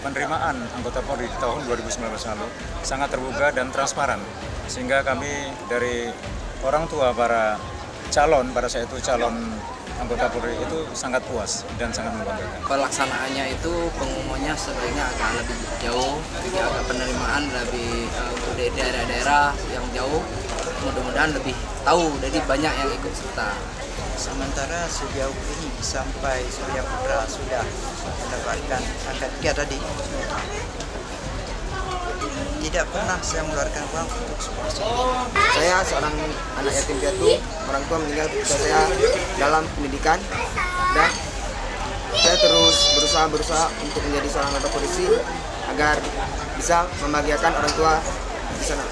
penerimaan anggota Polri di tahun 2019 lalu sangat terbuka dan transparan, sehingga kami dari orang tua para saat itu calon anggota Polri itu sangat puas dan sangat membanggakan. Pelaksanaannya itu pengumumannya sebenarnya agak lebih jauh, jadi agak penerimaan lebih untuk daerah-daerah yang jauh, mudah-mudahan lebih tahu, jadi banyak yang ikut serta. Sementara sejauh ini sampai Surya Putra sudah mendapatkan angka 3 tadi, tidak pernah saya mengeluarkan uang untuk sponsor. Saya seorang anak yatim piatu, orang tua meninggal ketika saya dalam pendidikan, dan saya terus berusaha untuk menjadi seorang anggota polisi agar bisa membahagiakan orang tua di sana.